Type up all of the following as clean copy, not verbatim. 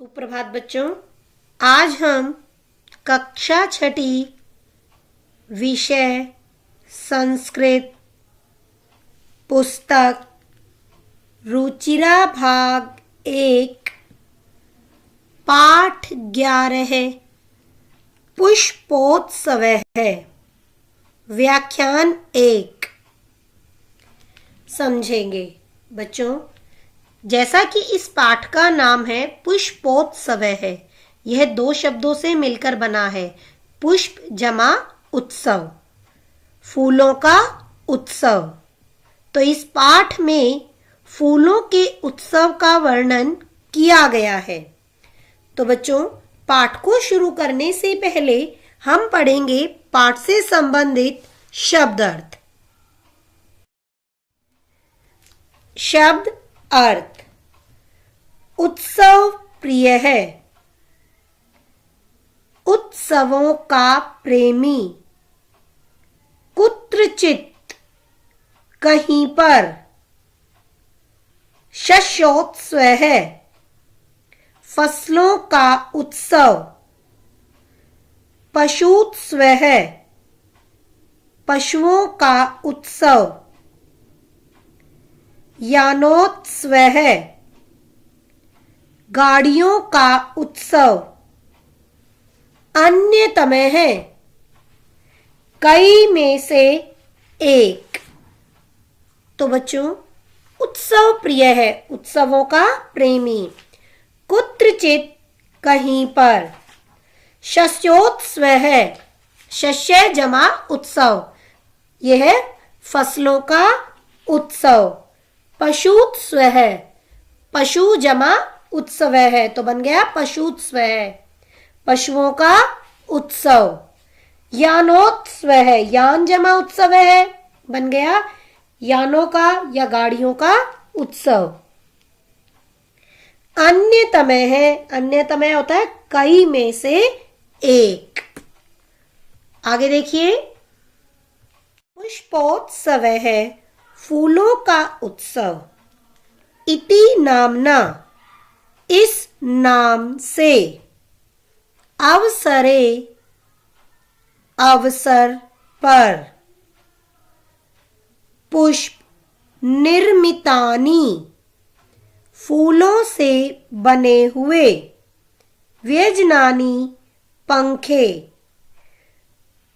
सुप्रभात बच्चों। आज हम कक्षा छठी विषय संस्कृत पुस्तक रुचिरा भाग 1 पाठ 11 पुष्पोत्सव है व्याख्यान 1 समझेंगे। बच्चों, जैसा कि इस पाठ का नाम है पुष्पोत्सव है, यह 2 शब्दों से मिलकर बना है। पुष्प जमा उत्सव, फूलों का उत्सव। तो इस पाठ में फूलों के उत्सव का वर्णन किया गया है। तो बच्चों, पाठ को शुरू करने से पहले हम पढ़ेंगे पाठ से संबंधित शब्द अर्थ। शब्द अर्थ। उत्सव प्रिय है, उत्सवों का प्रेमी, कुत्रचित कहीं पर, शस्योत्सव है, फसलों का उत्सव, पशुत्सव है, पशुओं का उत्सव, यानोत्सव है, गाड़ियों का उत्सव, अन्यतम है, कई में से एक। तो बच्चों, उत्सव प्रिय है, उत्सवों का प्रेमी, कुत्रचित कहीं पर, शस्योत्सव है, शस्य जमा उत्सव, यह फसलों का उत्सव, पशुत्सव है, पशु जमा उत्सव है, तो बन गया पशुत्सव है, पशुओं का उत्सव। यानोत्सव है, यान जमा उत्सव है, बन गया यानों का या गाड़ियों का उत्सव। अन्यतम है, अन्यतम होता है कई में से एक। आगे देखिए, पुष्पोत्सव है फूलों का उत्सव, इति नामना इस नाम से, अवसरे अवसर पर, पुष्प निर्मितानि फूलों से बने हुए, व्यजनानि पंखे,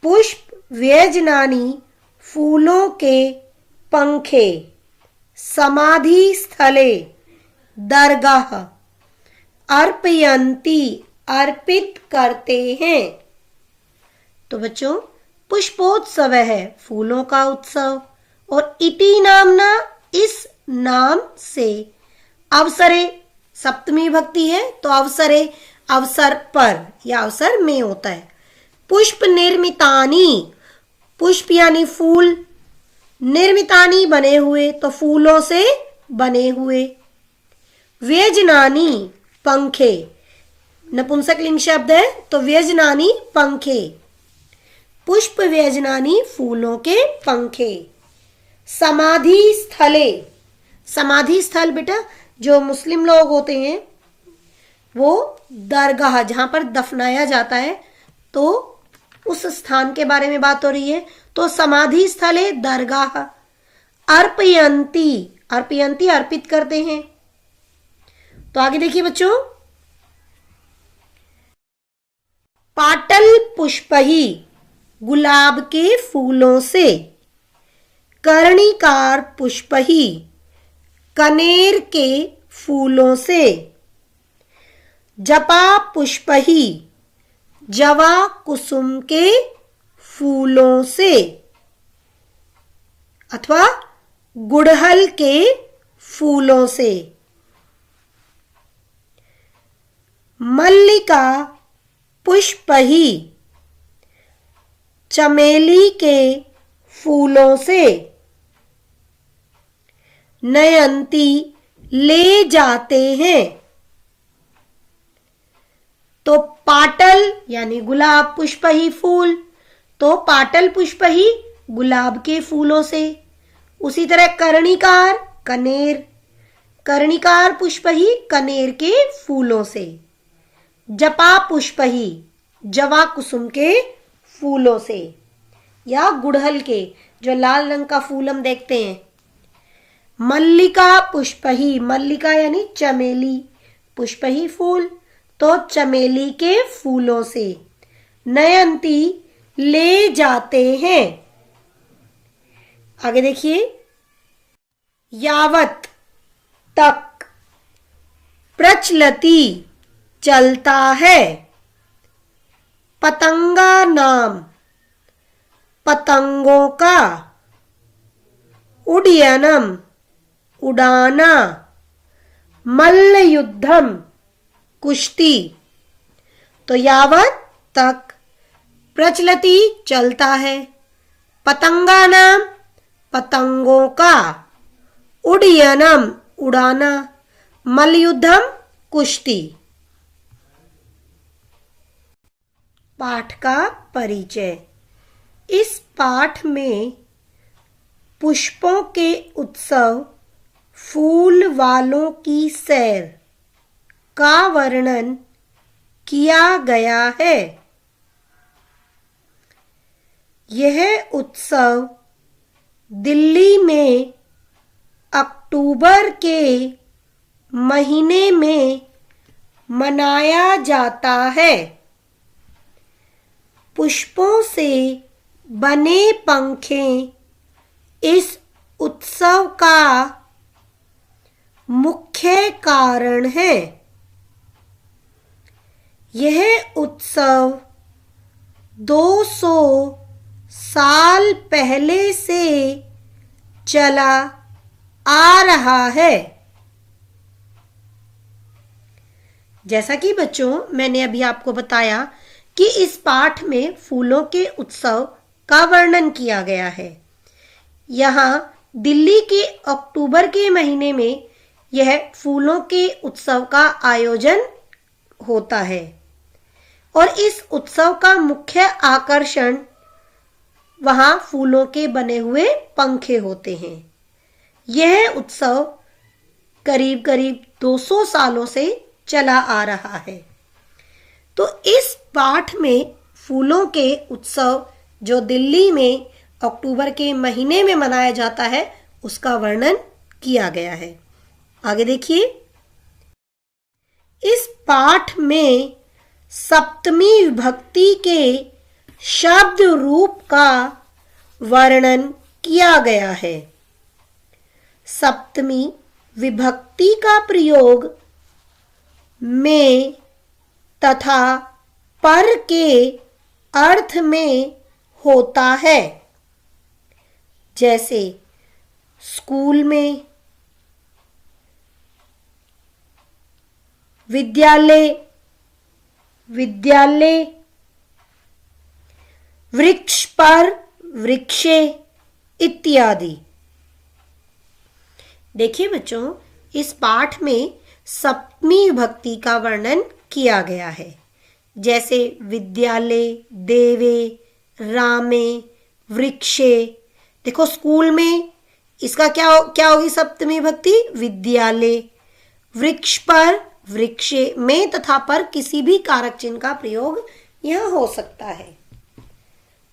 पुष्प व्यजनानि फूलों के पंखे, समाधि स्थले दरगाह, अर्पयन्ति अर्पित करते हैं। तो बच्चों, पुष्पोत्सव है फूलों का उत्सव, और इति नामना इस नाम से, अवसरे सप्तमी भक्ति है तो अवसरे अवसर पर या अवसर में होता है। पुष्प निर्मितानि, पुष्प यानी फूल, निर्मितानि बने हुए तो फूलों से बने हुए, व्यजनानि पंखे, नपुंसकलिंग शब्द है तो व्यजनानि पंखे, पुष्प व्यजनानि फूलों के पंखे, समाधि स्थले, समाधि स्थल बेटा जो मुस्लिम लोग होते हैं वो दरगाह जहां पर दफनाया जाता है, तो उस स्थान के बारे में बात हो रही है। तो समाधि स्थले दरगाह, अर्पयन्ति, अर्पयन्ति अर्पित करते हैं। तो आगे देखिए बच्चों, पाटल पुष्पही गुलाब के फूलों से, कर्णिकार पुष्पही कनेर के फूलों से, जपा पुष्पही जवा कुसुम के फूलों से, अथवा गुड़हल के फूलों से, मल्लिका पुष्पही चमेली के फूलों से, नयंती ले जाते हैं। तो पाटल यानी गुलाब, पुष्पही फूल, तो पाटल पुष्पही गुलाब के फूलों से, उसी तरह कर्णिकार कनेर, कर्णिकार पुष्प ही कनेर के फूलों से। जपा पुष्पही, जवा कुसुम के फूलों से या गुड़हल के, जो लाल रंग का फूल हम देखते हैं। मल्लिका पुष्पही, मल्लिका यानी चमेली, पुष्पही फूल तो चमेली के फूलों से। नयंती ले जाते हैं। आगे देखिए, यावत तक, प्रचलती चलता है, पतंगा नाम पतंगों का, उड्डयनम उड़ाना, मल्ल युद्धम कुश्ती। तो यावत तक, प्रचलती चलता है, पतंगा नाम पतंगों का, उड्डयनम उड़ाना, मल्लयुद्धम कुश्ती। पाठ का परिचय। इस पाठ में पुष्पों के उत्सव, फूल वालों की सैर का वर्णन किया गया है। यह उत्सव दिल्ली में अक्टूबर के महीने में मनाया जाता है। पुष्पों से बने पंखे इस उत्सव का मुख्य कारण है। यह उत्सव 200 साल पहले से चला आ रहा है। जैसा कि बच्चों मैंने अभी आपको बताया कि इस पाठ में फूलों के उत्सव का वर्णन किया गया है। यहाँ दिल्ली के अक्टूबर के महीने में यह फूलों के उत्सव का आयोजन होता है और इस उत्सव का मुख्य आकर्षण वहां फूलों के बने हुए पंखे होते हैं। यह उत्सव करीब करीब 200 सालों से चला आ रहा है। तो इस पाठ में फूलों के उत्सव जो दिल्ली में अक्टूबर के महीने में मनाया जाता है उसका वर्णन किया गया है। आगे देखिए, इस पाठ में सप्तमी विभक्ति के शब्द रूप का वर्णन किया गया है। सप्तमी विभक्ति का प्रयोग में तथा पर के अर्थ में होता है। जैसे स्कूल में, विद्यालय, विद्यालय, वृक्ष पर, वृक्षे इत्यादि। देखिए बच्चों, इस पाठ में सप्तमी विभक्ति का वर्णन किया गया है। जैसे विद्यालय, देवे, रामे, वृक्षे। देखो स्कूल में इसका क्या होगी सप्तमी विभक्ति? विद्यालय। वृक्ष पर, वृक्षे में तथा पर किसी भी कारक चिन्ह का प्रयोग यहां हो सकता है।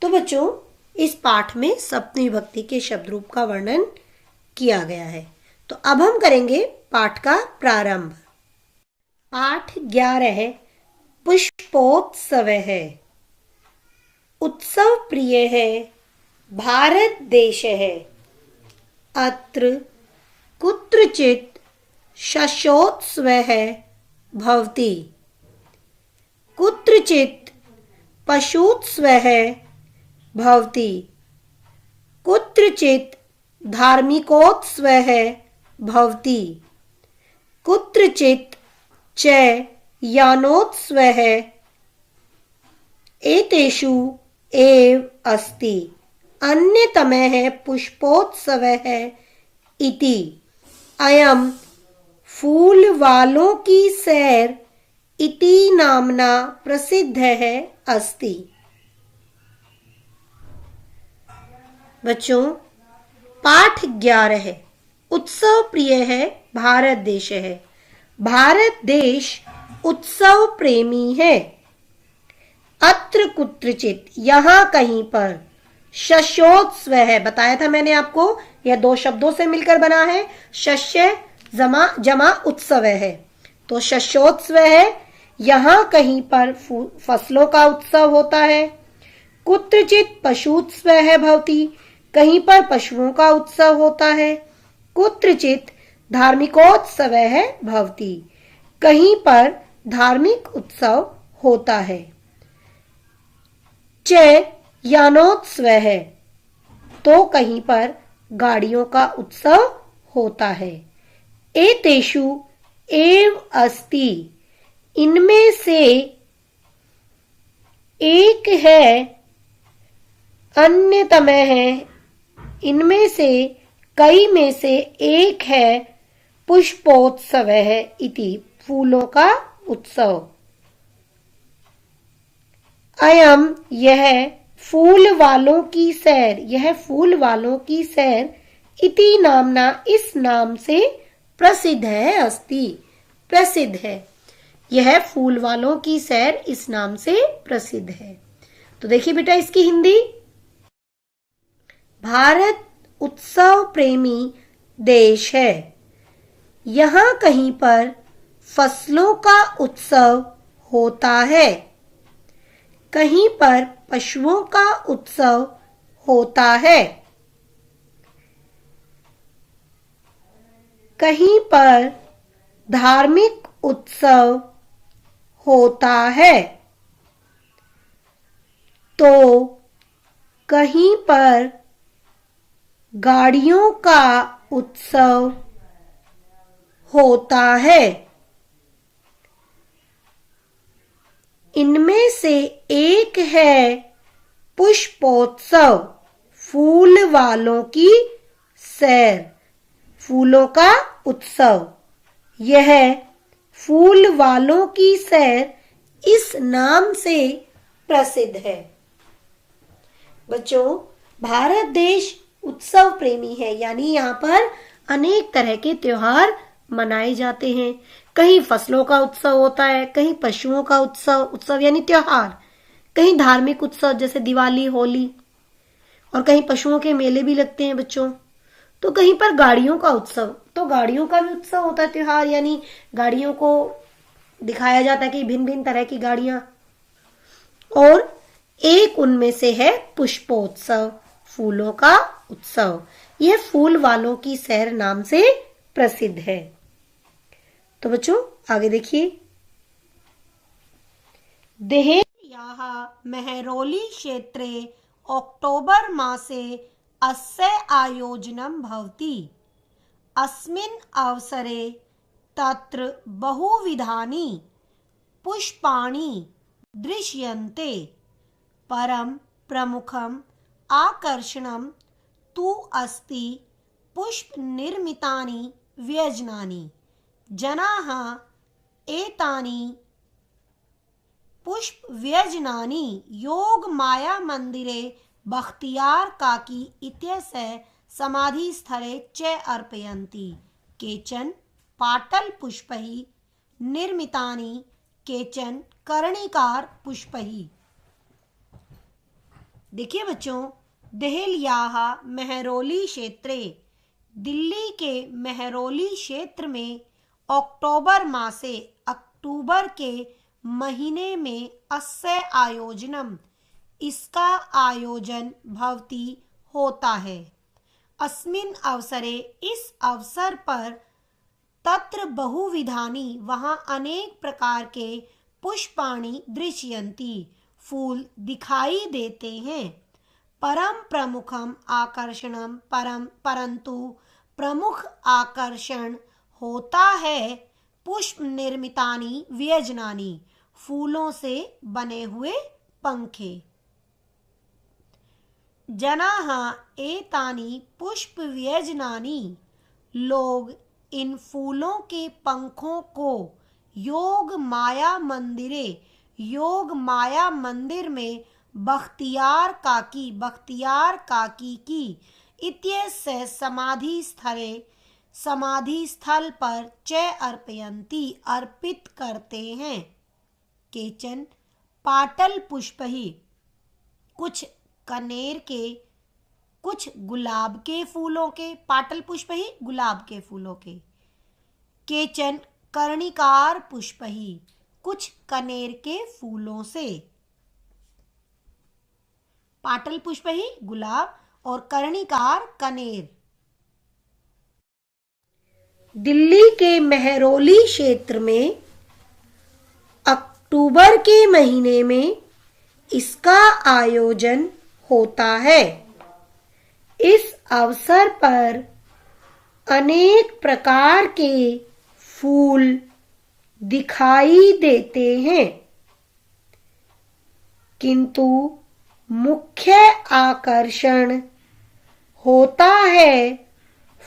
तो बच्चों, इस पाठ में सप्तमी विभक्ति के शब्द रूप का वर्णन किया गया है। तो अब हम करेंगे पाठ का प्रारंभ। पाठ 11 पुष्पोत्सव है। उत्सव प्रिय है, भारत देश है। अत्र कुत्रचित् शशोत्सव भवति। कुत्रचित् पशुत्सव भवति। कुत्रचित् धार्मिकोत्सव भवति। कुत्रचित् च यानोत्सव एतेषु एव अस्ति। अन्यतमः पुष्पोत्सवः इति। अयं फूल वालों की सैर इति नामना प्रसिद्धः अस्ति। बच्चों, पाठ 11 उत्सव प्रिय है, भारत देश है। भारत देश उत्सव प्रेमी है। अत्र कुत्रचित, यहाँ कहीं पर। शस्योत्सव है, बताया था मैंने आपको, यह दो शब्दों से मिलकर बना है। शस्य जमा उत्सव है, तो शस्योत्सव है, यहाँ कहीं पर फसलों का उत्सव होता है। कुत्रचित पशुत्सव है भवती, कहीं पर पशुओं का उत्सव होता है। कुत्रचित धार्मिकोत्सव है भवती, कहीं पर धार्मिक उत्सव होता है। च यानोत्सव है, तो कहीं पर गाड़ियों का उत्सव होता है। एतेषु एव अस्ति, इनमें से एक है, अन्यतम है, इनमें से कई में से एक है। पुष्पोत्सव है इति, फूलों का उत्सव। अयम, यह फूल वालों की सैर, यह फूल वालों की सैर, इति नामना, इस नाम से प्रसिद्ध है। अस्ति, प्रसिद्ध है, यह फूल वालों की सैर इस नाम से प्रसिद्ध है। तो देखिए बेटा इसकी हिंदी। भारत उत्सव प्रेमी देश है। यहाँ कहीं पर फसलों का उत्सव होता है, कहीं पर पशुओं का उत्सव होता है, कहीं पर धार्मिक उत्सव होता है, तो कहीं पर गाड़ियों का उत्सव होता है। इनमें से एक है पुष्पोत्सव, फूल वालों की सैर, फूलों का उत्सव। यह फूल वालों की सैर इस नाम से प्रसिद्ध है। बच्चों, भारत देश उत्सव प्रेमी है, यानी यहाँ पर अनेक तरह के त्योहार मनाए जाते हैं। कहीं फसलों का उत्सव होता है, कहीं पशुओं का उत्सव यानी त्योहार, कहीं धार्मिक उत्सव जैसे दिवाली, होली, और कहीं पशुओं के मेले भी लगते हैं बच्चों। तो कहीं पर गाड़ियों का उत्सव, तो गाड़ियों का भी उत्सव होता है, त्योहार, यानी गाड़ियों को दिखाया जाता है कि भिन्न भिन्न तरह की गाड़ियां। और एक उनमें से है पुष्पोत्सव, फूलों का उत्सव। यह फूल वालों की सैर नाम से प्रसिद्ध है। तो बच्चों आगे देखिए। देहेल्याः मेहरौली क्षेत्रे अक्टोबर मासे अस्य आयोजनं भवति। अस्मिन् अवसरे तत्र बहुविधानि पुष्पाणि दृश्यन्ते। परं प्रमुखम् आकर्षणं तु अस्ति पुष्पनिर्मितानि व्यजनानि। जनाः एतानि पुष्पव्यजनानि योगमायामन्दिरे बख्तियार काकी इत्यस्य समाधिस्थले च अर्पयन्ति। केचन पाटलपुष्पैः निर्मितानि, केचन कर्णिकार पुष्पैः। देखिए बच्चों, देहल्याः मेहरौली क्षेत्रे, दिल्ली के मेहरौली क्षेत्र में अक्टूबर मासे, अक्टूबर के महीने में अस्य आयोजनम, इसका आयोजन भवति होता है। अस्मिन् अवसरे, इस अवसर पर, तत्र बहुविधानि, वहाँ अनेक प्रकार के पुष्पाणि दृश्यन्ति, फूल दिखाई देते हैं। परम प्रमुखम आकर्षणम, परंतु प्रमुख आकर्षण होता है पुष्प निर्मितानि व्यजनानि, फूलों से बने हुए पंखे। जनाः एतानि पुष्प व्यजनानि, लोग इन फूलों के पंखों को योग माया मंदिरे, योग माया मंदिर में बख्तियार काकी की इत्यस्य समाधि स्थले, समाधि स्थल पर च अर्पयन्ति अर्पित करते हैं। केचन पाटल पुष्पहि कुछ कनेर के, कुछ गुलाब के फूलों के, पाटल पुष्प ही गुलाब के फूलों के। केचन कर्णिकार पुष्पहि कुछ कनेर के फूलों से। पाटल पुष्प ही गुलाब और कर्णिकार कनेर। दिल्ली के मेहरौली क्षेत्र में अक्टूबर के महीने में इसका आयोजन होता है। इस अवसर पर अनेक प्रकार के फूल दिखाई देते हैं, किंतु मुख्य आकर्षण होता है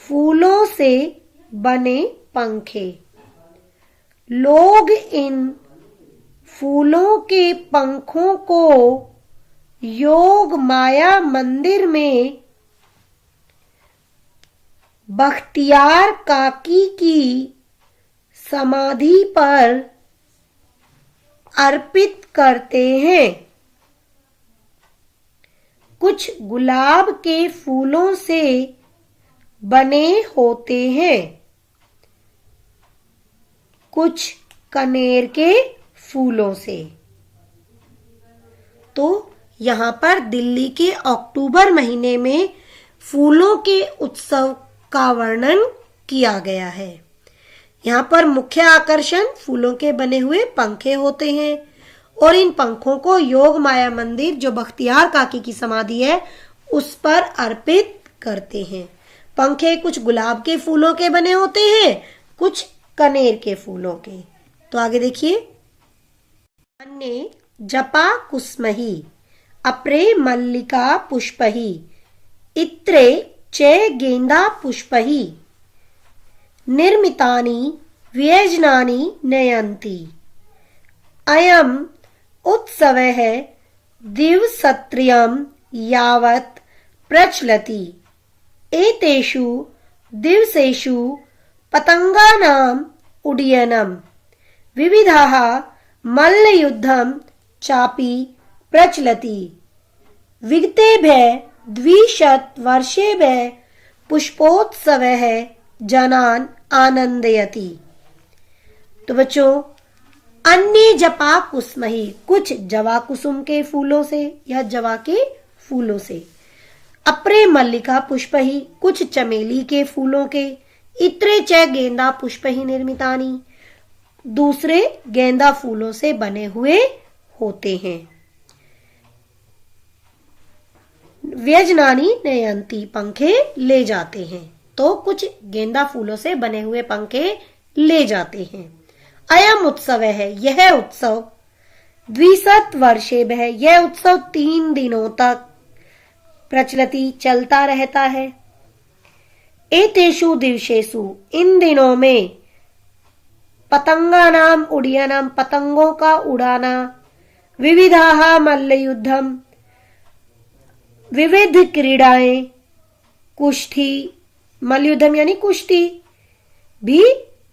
फूलों से बने पंखे। लोग इन फूलों के पंखों को योग माया मंदिर में बख्तियार काकी की समाधि पर अर्पित करते हैं। कुछ गुलाब के फूलों से बने होते हैं, कुछ कनेर के फूलों से। तो यहाँ पर दिल्ली के अक्टूबर महीने में फूलों के उत्सव का वर्णन किया गया है। यहाँ पर मुख्य आकर्षण फूलों के बने हुए पंखे होते हैं और इन पंखों को योग माया मंदिर, जो बख्तियार काकी की समाधि है, उस पर अर्पित करते हैं। पंखे कुछ गुलाब के फूलों के बने होते हैं, कुछ कनेर के फूलों के। तो आगे देखिए, अन्य जपा कुस्महि अपरे मल्लिका पुष्पहि इत्रे च गेंदा पुष्पहि निर्मितानि व्यजनानि नयन्ति। अयम् उत्सवः दिवसत्रयं यावत् प्रचलति। एतेषु दिवसेषु पतंगानाम् उड्डयनं विविधाः मल्लयुद्धं चापि प्रचलति। विगतेभ्यः 200 वर्षेभ्यः पुष्पोत्सवः जनान् आनंदयति। तो बच्चों, अन्य जपा कुसुमहि कुछ जवा कुसुम के फूलों से या जवा के फूलों से, अपरे मल्लिका पुष्पहि कुछ चमेली के फूलों के, इत्रे च गेंदा पुष्पहि निर्मितानि दूसरे गेंदा फूलों से बने हुए होते हैं। व्यजनानि नयन्ति पंखे ले जाते हैं। तो कुछ गेंदा फूलों से बने हुए पंखे ले जाते हैं। अयम उत्सव है, यह उत्सव 200 वर्षेभ्यः यह उत्सव 3 दिनों तक प्रचलति चलता रहता है। एतेषु दिवसेषु इन दिनों में पतंगानाम उड्डयनम पतंगों का उड़ाना, विविधाः मल्लयुद्धम विविध क्रीड़ाएं, कुश्ती मल्लयुद्धम यानी कुश्ती भी,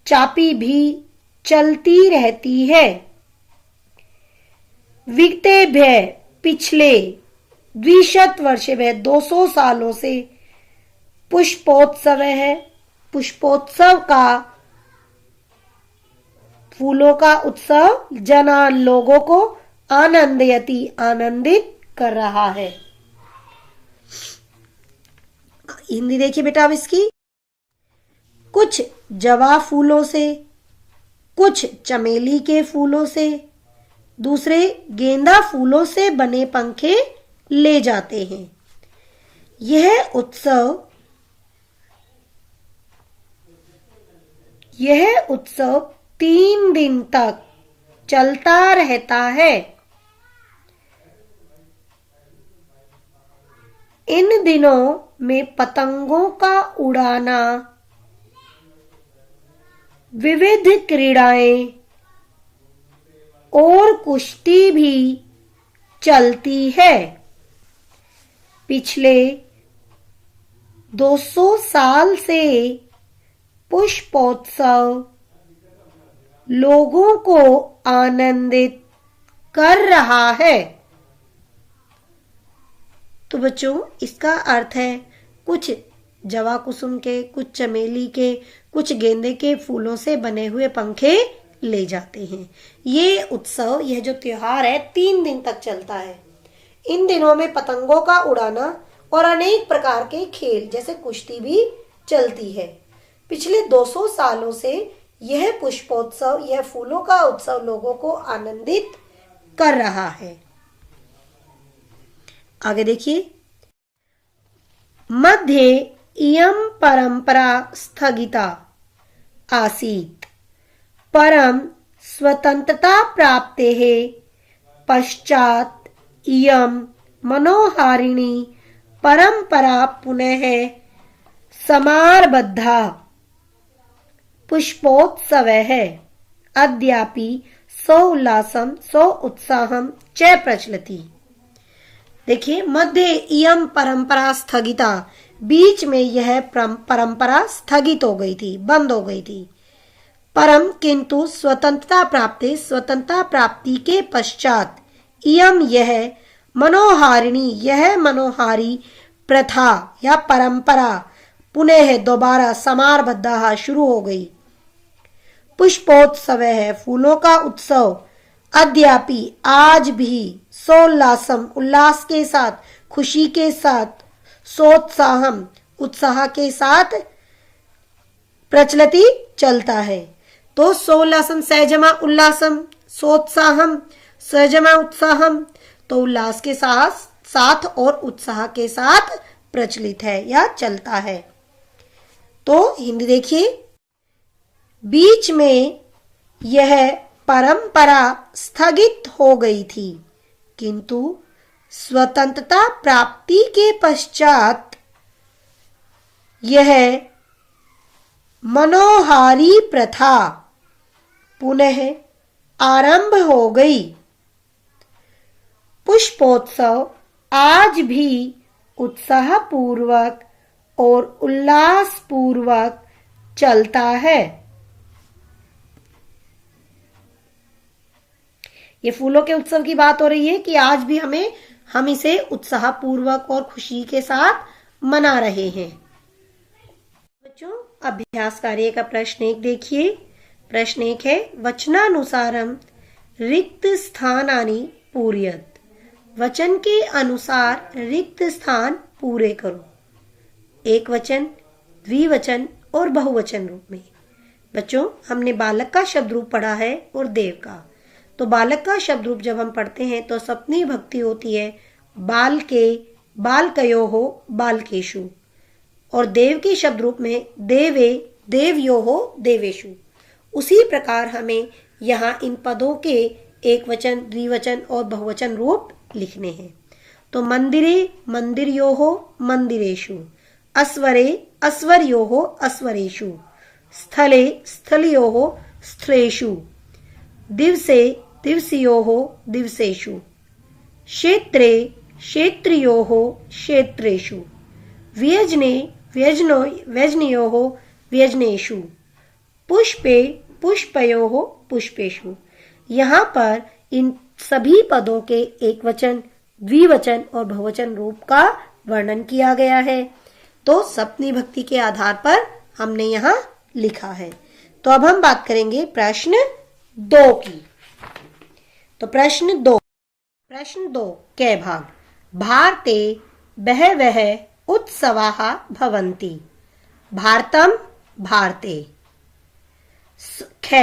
चापी भी चलती रहती है। विगतेभ्यः पिछले 200 वर्षेभ्यः 200 सालों से पुष्पोत्सव है, पुष्पोत्सव का फूलों का उत्सव जना लोगों को आनंदयति आनंदित कर रहा है। हिंदी देखिए बेटा अब इसकी, कुछ जवा फूलों से, कुछ चमेली के फूलों से, दूसरे गेंदा फूलों से बने पंखे ले जाते हैं। यह उत्सव 3 दिन तक चलता रहता है। इन दिनों में पतंगों का उड़ाना, विविध क्रीड़ाएं और कुश्ती भी चलती है। पिछले 200 साल से पुष्पोत्सव लोगों को आनंदित कर रहा है। तो बच्चों, इसका अर्थ है कुछ जवा कुसुम के, कुछ चमेली के, कुछ गेंदे के फूलों से बने हुए पंखे ले जाते हैं। ये उत्सव, यह जो त्योहार है 3 दिन तक चलता है। इन दिनों में पतंगों का उड़ाना और अनेक प्रकार के खेल जैसे कुश्ती भी चलती है। पिछले 200 सालों से यह पुष्पोत्सव, यह फूलों का उत्सव लोगों को आनंदित कर रहा है। आगे देखिए, मध्ये इयं परंपरा स्थगिता आसीत्, परं स्वतंत्रता प्राप्तेः पश्चात् इयं मनोहारिणी परंपरा पुनः समारब्धा। पुष्पोत्सवः अद्यापि सोल्लासं सोत्साहं च प्रचलति। देखिए, मध्य इयं परंपरा स्थगिता, बीच में यह परंपरा स्थगित हो गई थी, बंद हो गई थी। परम किंतु स्वतंत्रता प्राप्ति के पश्चात इयम यह मनोहारिणी, यह मनोहारी प्रथा या परंपरा पुनः दोबारा समारब्धा शुरू हो गई। पुष्पोत्सव है फूलों का उत्सव, अद्यापि आज भी सोल्लासम उल्लास के साथ, खुशी के साथ, सोत्साहम उत्साह के साथ प्रचलति चलता है। तो सोल्लासम सहजमा उल्लासम, सोत्साहम सहजमा उत्साहम, तो उल्लास के साथ और उत्साह के साथ प्रचलित है या चलता है। तो हिंदी देखिए, बीच में यह परंपरा स्थगित हो गई थी, किंतु स्वतंत्रता प्राप्ति के पश्चात यह मनोहारी प्रथा पुनः आरंभ हो गई। पुष्पोत्सव आज भी उत्साहपूर्वक और उल्लासपूर्वक चलता है। ये फूलों के उत्सव की बात हो रही है कि आज भी हम इसे उत्साहपूर्वक और खुशी के साथ मना रहे हैं। बच्चों, अभ्यास कार्य का प्रश्न 1 देखिए। प्रश्न 1 है, वचनानुसारम रिक्त स्थानानि पूरयत। वचन के अनुसार रिक्त स्थान पूरे करो। एक वचन, द्विवचन और बहुवचन रूप में। बच्चों, हमने बालक का शब्द रूप पढ़ा है और देव का। तो बालक का शब्द रूप जब हम पढ़ते हैं तो सप्तमी विभक्ति होती है बाल के, बालकयोः, बालकेषु। और देव के शब्द रूप में देवे, देवयोः, देवेषु। उसी प्रकार हमें यहाँ इन पदों के एक वचन, द्विवचन और बहुवचन रूप लिखने हैं। तो मंदिरे, मंदिरयोः, मंदिरेषु। अस्वरे, अस्वर्योः, अस्वरेषु। स्थले, स्थलयोः, स्थलेषु। दिवसे, दिवसयोः, दिवसेषु। क्षेत्रे, क्षेत्रियोः, क्षेत्रेषु। व्यजने, व्यजनयोः, व्यजनेषु। पुष्पे, पुष्पयोः, पुष्पेषु। यहाँ पर इन सभी पदों के एक वचन, द्विवचन और बहुवचन रूप का वर्णन किया गया है। तो सप्तमी विभक्ति के आधार पर हमने यहाँ लिखा है। तो अब हम बात करेंगे प्रश्न 2 की। तो प्रश्न 2 के भाग। भारते बहवः उत्सवाः भवन्ति। भारतम, भारते। ख,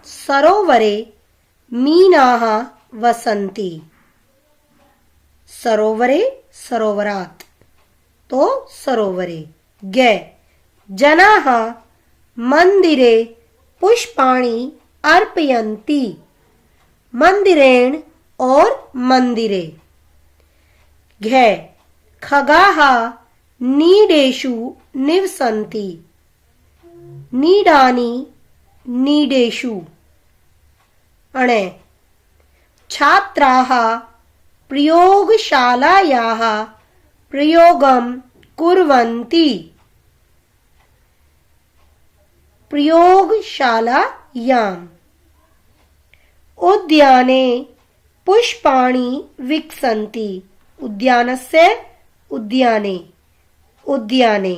सरोवरे मीनाः वसन्ति। सरोवरे, सरोवरात्। तो सरोवरे। ग, जनाः मंदिरे पुष्पाणि अर्पयन्ति। मंदिरेण और मंदिरे। घ, खगाः नीडेषु निवसन्ति। नीडानि, नीडेषु। अणे, छात्राः प्रयोगशालायाः प्रयोगं कुर्वन्ति। प्रयोगशालायाम् उद्याने पुष्पाणि विकसन्ति। उद्यानस्य उद्याने, उद्याने।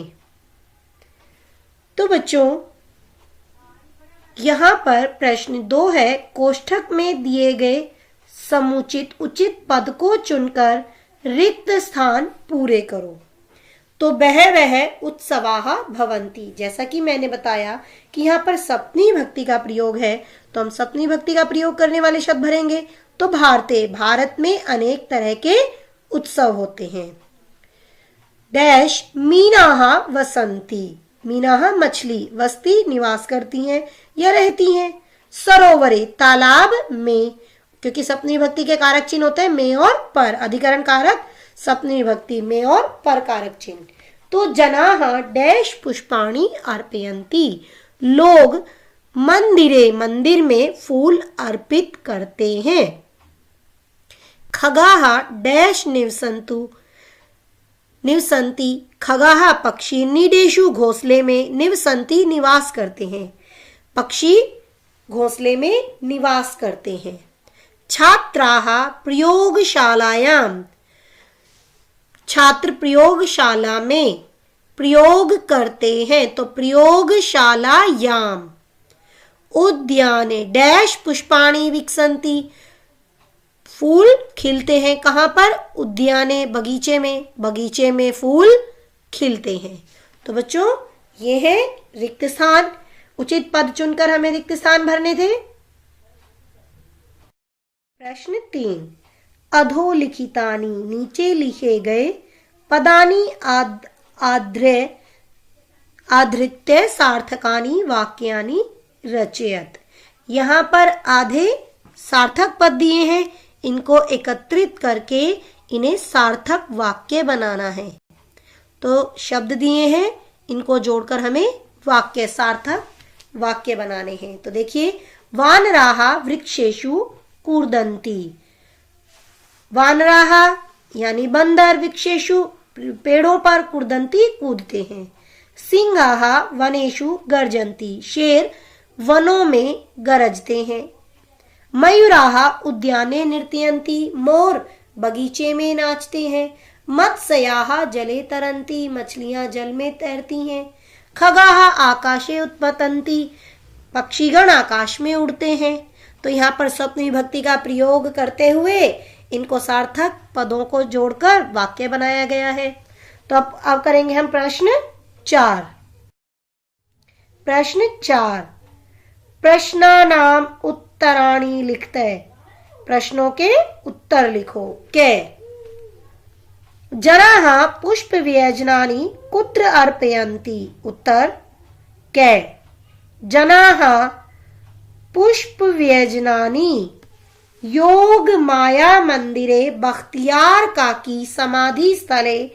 तो बच्चों यहाँ पर प्रश्न 2 है, कोष्ठक में दिए गए समुचित उचित पद को चुनकर रिक्त स्थान पूरे करो। तो बहवः उत्सवाः भवन्ति। जैसा कि मैंने बताया कि यहाँ पर सप्तमी भक्ति का प्रयोग है, तो हम सप्तमी भक्ति का प्रयोग करने वाले शब्द भरेंगे। तो भारते, भारत में अनेक तरह के उत्सव होते हैं। डैश मीनाः वसन्ति। मीनाः मछली, वसती निवास करती हैं या रहती हैं। सरोवरे, तालाब में, क्योंकि सप्तमी भक्ति के कारक चिन्ह होते हैं में और पर, अधिकरण कारक सप्तमी भक्ति में और पर कारक चिन्ह। तो जनाः डैश पुष्पाणि अर्पयन्ति। लोग मंदिरे, मंदिर में फूल अर्पित करते हैं। खगाः डैश निवसन्तु, निवसन्ति। खगाः पक्षी, नीडेषु घोंसले में, निवसन्ति निवास करते हैं। पक्षी घोंसले में निवास करते हैं। छात्राः प्रयोगशालायाम्, छात्र प्रयोगशाला में प्रयोग करते हैं। तो प्रयोगशालायाम्। उद्याने डैश पुष्पाणि विकसन्ति। फूल खिलते हैं कहाँ पर? उद्याने, बगीचे में, बगीचे में फूल खिलते हैं। तो बच्चों ये है रिक्त स्थान। उचित पद चुनकर हमें रिक्त स्थान भरने थे। प्रश्न 3, अधोलिखितानि, नीचे लिखे गए पदानि आधृत्य सार्थकानि वाक्यानि रचयत। यहाँ पर आधे सार्थक पद दिए हैं, इनको एकत्रित करके इन्हें सार्थक वाक्य बनाना है। तो शब्द दिए हैं, इनको जोड़कर हमें वाक्य, सार्थक वाक्य बनाने हैं। तो देखिए, वानराः वृक्षेषु कूर्दन्ति। वानराः यानी बंदर, वृक्षेषु पेड़ों पर, कूर्दन्ति कूदते हैं। सिंहाः वनेषु गर्जन्ति। शेर वनों में गरजते हैं। मयूराः उद्याने नृत्यन्ति। मोर बगीचे में नाचते हैं। मत्स्याः जले तरन्ति। मछलियां जल में तैरती हैं। खगाः आकाशे उत्पतन्ति। पक्षीगण आकाश में उड़ते हैं। तो यहाँ पर सप्तमी भक्ति का प्रयोग करते हुए इनको सार्थक पदों को जोड़कर वाक्य बनाया गया है। तो अब करेंगे हम प्रश्न 4। प्रश्न 4, प्रश्नानाम उत्तराणि लिखते। प्रश्नों के उत्तर लिखो। के जनाः पुष्पव्यजनानि कुत्र अर्पयन्ति। उत्तर के जनाः पुष्पव्यजनानि योग माया मंदिरे बख्तियार काकी समाधि स्थले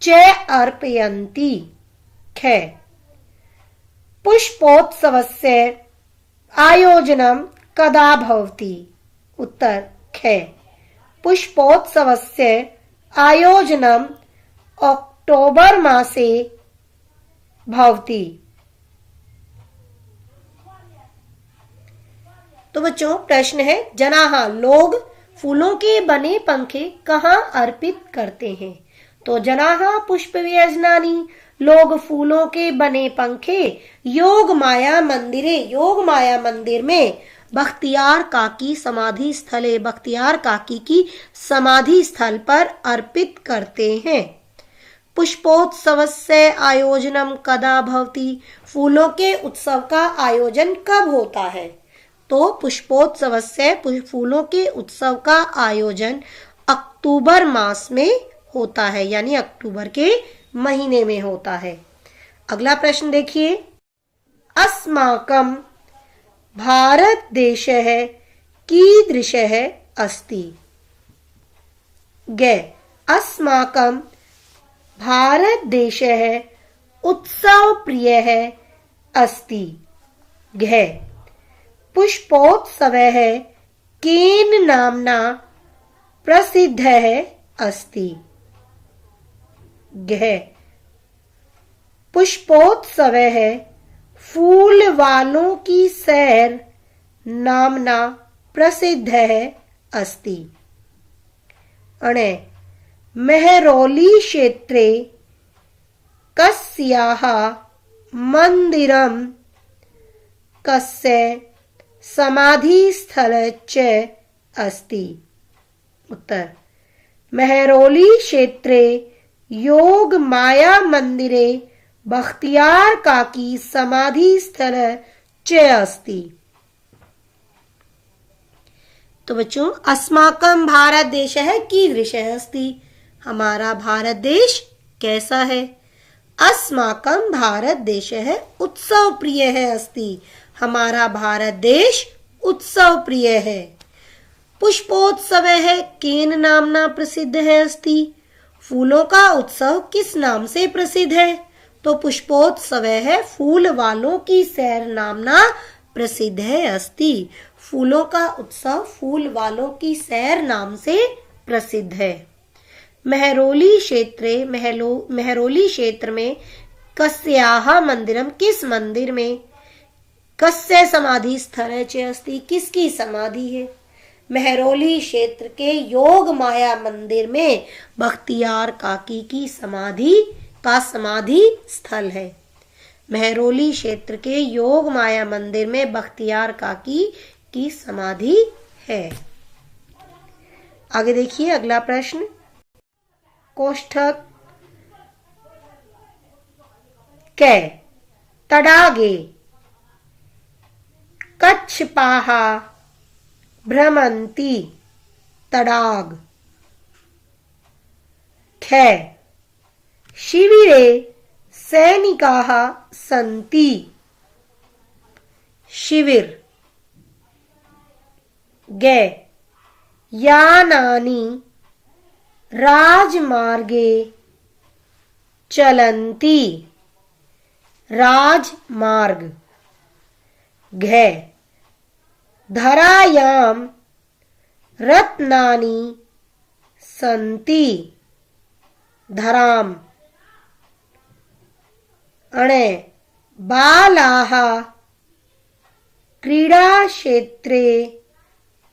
च अर्पयन्ति। खे पुष्पोत्सवस्य आयोजनं कदा भवति। उत्तर खे पुष्पोत्सवस्य आयोजनम् अक्टोबर मासे भवति। तो बच्चों प्रश्न है, जनाः लोग फूलों के बने पंखे कहाँ अर्पित करते हैं। तो जनाः पुष्पव्यजनानि, लोग फूलों के बने पंखे योग माया मंदिरे, योग माया मंदिर में, बख्तियार काकी समाधि स्थले, बख्तियार काकी की समाधि स्थल पर अर्पित करते हैं। पुष्पोत्सवस्य आयोजनम कदा भवति, फूलों के उत्सव का आयोजन कब होता है। तो पुष्पोत्सवस्य, फूलों के उत्सव का आयोजन अक्टूबर मास में होता है, यानी अक्टूबर के महीने में होता है। अगला प्रश्न देखिए, अस्माकं भारत देशः कीदृशः अस्ति। गे अस्माकं भारत देशः उत्सव प्रियः अस्ति। घे पुष्पोत्सवः केन नाम्ना प्रसिद्धः अस्ति। घे पुष्पोत्सवः फूल वालों की सैर नामना प्रसिद्ध है अस्ति। अणे मेहरौली क्षेत्रे कस्याः मंदिरम कस्य समाधिस्थल च अस्ति। उत्तर मेहरौली क्षेत्रे योग माया मंदिरे बख्तियार काकी समाधि स्थल च अस्ति। तो बच्चों, अस्माकं भारत देश है कीदृशः अस्ति। हमारा भारत देश कैसा है। अस्माकं भारत देश है उत्सव प्रिय है अस्ति। हमारा भारत देश उत्सव प्रिय है। पुष्पोत्सव है केन नामना प्रसिद्ध है अस्ति। फूलों का उत्सव किस नाम से प्रसिद्ध है। तो पुष्पोत्सव है फूल वालों की सैर नामना प्रसिद्ध है अस्ति। फूलों का उत्सव फूल वालों की सैर नाम से प्रसिद्ध है। मेहरौली क्षेत्र में कस्याः मंदिरम किस मंदिर में कस्य समाधि स्थल च अस्ति किसकी समाधि है। मेहरौली क्षेत्र के योग माया मंदिर में बख्तियार काकी की समाधि स्थल है। मेहरौली क्षेत्र के योग माया मंदिर में बख्तियार काकी की समाधि है। आगे देखिए अगला प्रश्न। कोष्ठक कै तडागे कच्छपाः भ्रमन्ति तडाग। खे शिविरे सैनिकाः सन्ति शिविर। गे यानानि राजमार्गे चलन्ति राजमार्ग। घे धरायां रत्नानि सन्ति धराम। अणे बालाः क्रीडाक्षेत्रे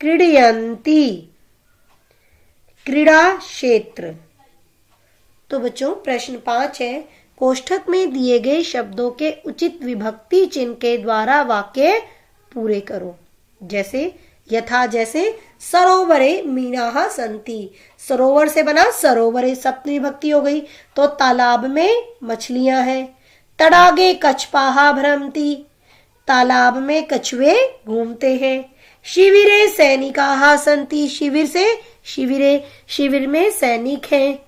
क्रीडयन्ति क्रीड़ा क्षेत्र। तो बच्चों, प्रश्न 5 है कोष्ठक में दिए गए शब्दों के उचित विभक्ति चिन्ह के द्वारा वाक्य पूरे करो। जैसे यथा जैसे सरोवरे मीनाः सन्ति। सरोवर से बना सरोवरे सप्तमी विभक्ति हो गई। तो तालाब में मछलियां हैं। तडागे कछपाः भ्रमन्ति। तालाब में कछुए घूमते हैं। शिविरे सैनिकाः सन्ति। शिविर से शिविर में सैनिक हैं।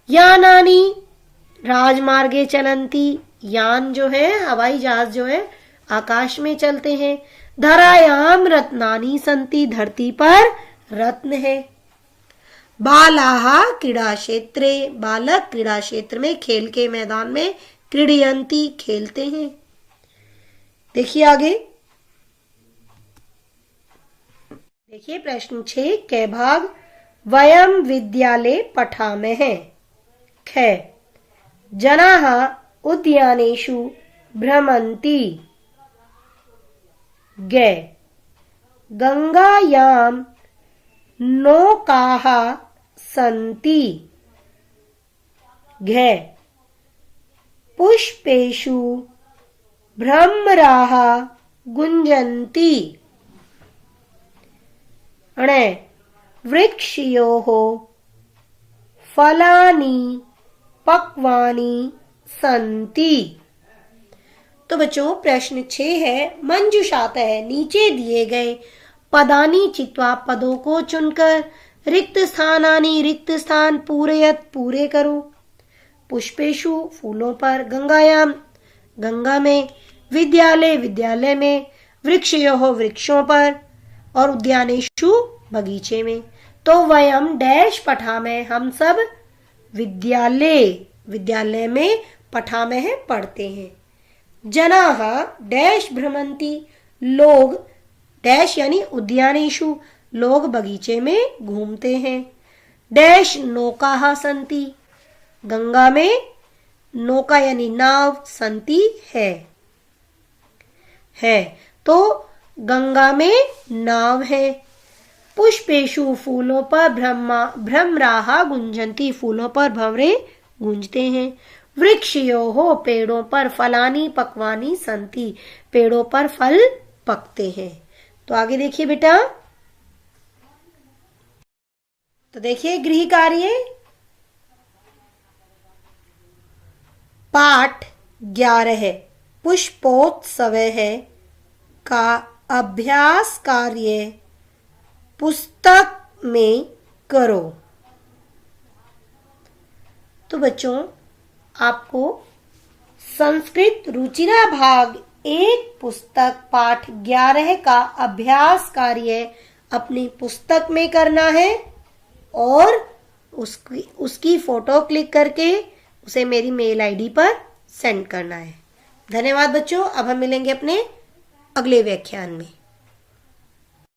यानानि राजमार्गे चलन्ति। यान जो है हवाई जहाज जो है आकाश में चलते हैं। धरायाम रत्नानि सन्ति। धरती पर रत्न है। बालाः क्रीड़ा क्षेत्रे। बालक क्रीड़ा क्षेत्र में खेल के मैदान में क्रीडयन्ति खेलते हैं। देखिए आगे देखिए प्रश्न 6 कै भाग वयम विद्यालये पठामः। खे जनाः उद्यानेषु भ्रमन्ति। गे गंगायां नौकाः सन्ति। घे पुष्पेषु भ्रमराः गुंजन्ति। अणे वृक्षयोः फलानि पक्वानि सन्ति। तो बच्चों, प्रश्न 6 है मंजुषातः नीचे दिए गए पदानि चित्वा पदों को चुनकर रिक्त स्थानानि रिक्त स्थान पूरयत पूरे करो। पुष्पेषु फूलों पर। गंगायाम गंगा में। विद्यालय विद्यालय में। वृक्षयोः वृक्षों पर। और उद्यानेषु बगीचे में। तो वयम डैश पठामः हम सब विद्यालय में पठामः पढ़ते हैं। जनाः डैश भ्रमन्ति लोग डैश यानी उद्यानेषु लोग बगीचे में घूमते हैं। डैश नौकाः सन्ति गंगा में नौका यानी नाव सन्ति है। है, तो गंगा में नाव है। पुष्पेषु फूलों पर भ्रमराहा गुंजंती, फूलों पर भंवरे गूंजते हैं। वृक्षयोः पेड़ों पर फलानी पक्वानी संति, पेड़ों पर फल पकते हैं। तो आगे देखिए बेटा, तो देखिए गृह कार्य पाठ 11 पुष्पोत्सव है का अभ्यास कार्य पुस्तक में करो। तो बच्चों, आपको संस्कृत रुचिरा भाग 1 पुस्तक पाठ 11 का अभ्यास कार्य अपनी पुस्तक में करना है और उसकी फोटो क्लिक करके उसे मेरी मेल आईडी पर सेंड करना है। धन्यवाद बच्चों। अब हम मिलेंगे अपने अगले व्याख्यान में।